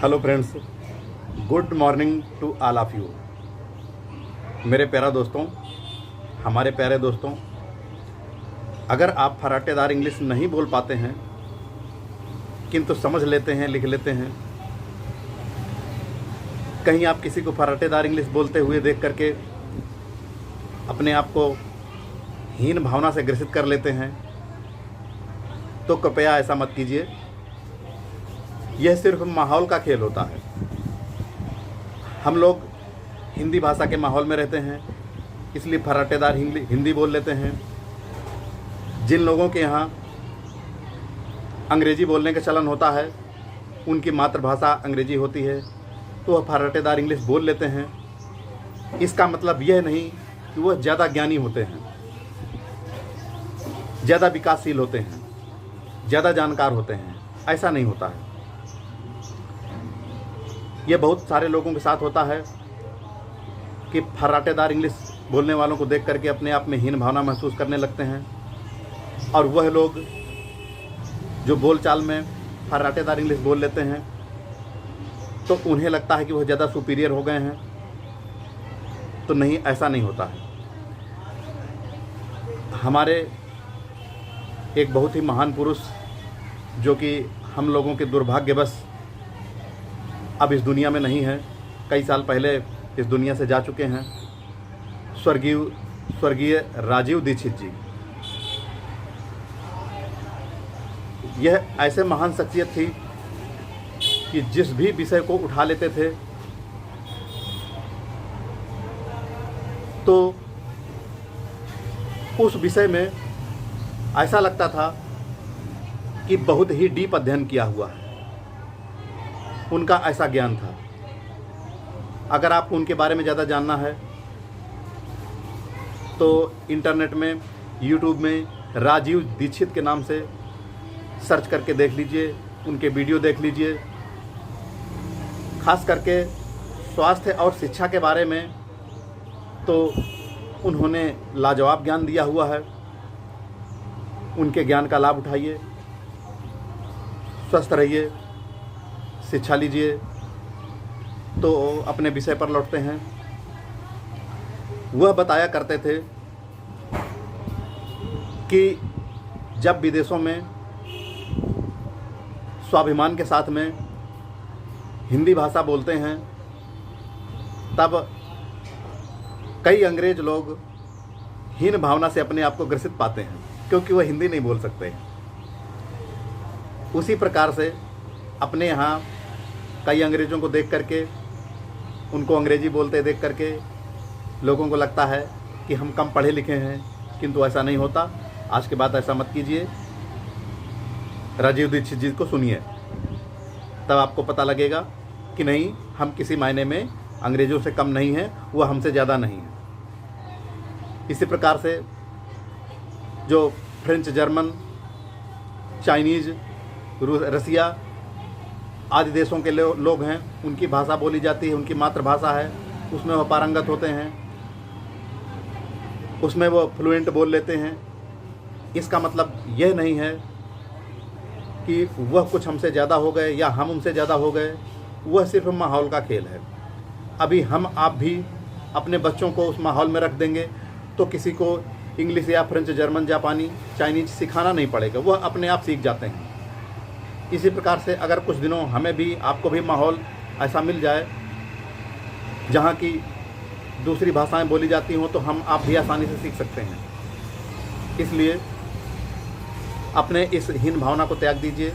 Hello friends, good morning to all of you. मेरे प्यारा दोस्तों, हमारे प्यारे दोस्तों, अगर आप फर्राटेदार इंग्लिश नहीं बोल पाते हैं किंतु समझ लेते हैं, लिख लेते हैं, कहीं आप किसी को फर्राटेदार इंग्लिश बोलते हुए देख करके अपने आप को हीन भावना से ग्रसित कर लेते हैं, तो कृपया ऐसा मत कीजिए। यह सिर्फ माहौल का खेल होता है। हम लोग हिंदी भाषा के माहौल में रहते हैं, इसलिए फर्राटेदार हिंदी बोल लेते हैं। जिन लोगों के यहाँ अंग्रेजी बोलने का चलन होता है, उनकी मातृभाषा अंग्रेजी होती है, तो वह फर्राटेदार इंग्लिश बोल लेते हैं। इसका मतलब यह नहीं कि वह ज़्यादा ज्ञानी होते हैं, ज़्यादा विकासशील होते हैं, ज़्यादा जानकार होते हैं। ऐसा नहीं होता है। यह बहुत सारे लोगों के साथ होता है कि फर्राटेदार इंग्लिश बोलने वालों को देख करके अपने आप में हीन भावना महसूस करने लगते हैं, और वह लोग जो बोलचाल में फर्राटेदार इंग्लिश बोल लेते हैं तो उन्हें लगता है कि वह ज़्यादा सुपीरियर हो गए हैं। तो नहीं, ऐसा नहीं होता है। हमारे एक बहुत ही महान पुरुष, जो कि हम लोगों के दुर्भाग्यवश अब इस दुनिया में नहीं है, कई साल पहले इस दुनिया से जा चुके हैं, स्वर्गीय राजीव दीक्षित जी। यह ऐसे महान शख्सियत थी कि जिस भी विषय को उठा लेते थे तो उस विषय में ऐसा लगता था कि बहुत ही डीप अध्ययन किया हुआ है। उनका ऐसा ज्ञान था। अगर आपको उनके बारे में ज़्यादा जानना है तो इंटरनेट में, यूट्यूब में राजीव दीक्षित के नाम से सर्च करके देख लीजिए, उनके वीडियो देख लीजिए। खास करके स्वास्थ्य और शिक्षा के बारे में तो उन्होंने लाजवाब ज्ञान दिया हुआ है। उनके ज्ञान का लाभ उठाइए, स्वस्थ रहिए, शिक्षा लीजिए। तो अपने विषय पर लौटते हैं। वह बताया करते थे कि जब विदेशों में स्वाभिमान के साथ में हिंदी भाषा बोलते हैं, तब कई अंग्रेज लोग हीन भावना से अपने आप को ग्रसित पाते हैं, क्योंकि वह हिंदी नहीं बोल सकते हैं। उसी प्रकार से अपने यहाँ कई अंग्रेज़ों को देख करके, उनको अंग्रेजी बोलते देख करके लोगों को लगता है कि हम कम पढ़े लिखे हैं, किंतु ऐसा नहीं होता। आज के बाद ऐसा मत कीजिए। राजीव दीक्षित जी को सुनिए, तब आपको पता लगेगा कि नहीं, हम किसी मायने में अंग्रेज़ों से कम नहीं हैं, वह हमसे ज़्यादा नहीं है। इसी प्रकार से जो फ्रेंच, जर्मन, चाइनीज़, रसिया आदि देशों के लोग हैं, उनकी भाषा बोली जाती है, उनकी मातृभाषा है, उसमें वह पारंगत होते हैं, उसमें वो फ्लुएंट बोल लेते हैं। इसका मतलब यह नहीं है कि वह कुछ हमसे ज़्यादा हो गए या हम उनसे ज़्यादा हो गए। वह सिर्फ माहौल का खेल है। अभी हम आप भी अपने बच्चों को उस माहौल में रख देंगे तो किसी को इंग्लिश या फ्रेंच, जर्मन, जापानी, चाइनीज सिखाना नहीं पड़ेगा, वह अपने आप सीख जाते हैं। इसी प्रकार से अगर कुछ दिनों हमें भी, आपको भी माहौल ऐसा मिल जाए जहाँ की दूसरी भाषाएं बोली जाती हों, तो हम आप भी आसानी से सीख सकते हैं। इसलिए अपने इस हीन भावना को त्याग दीजिए।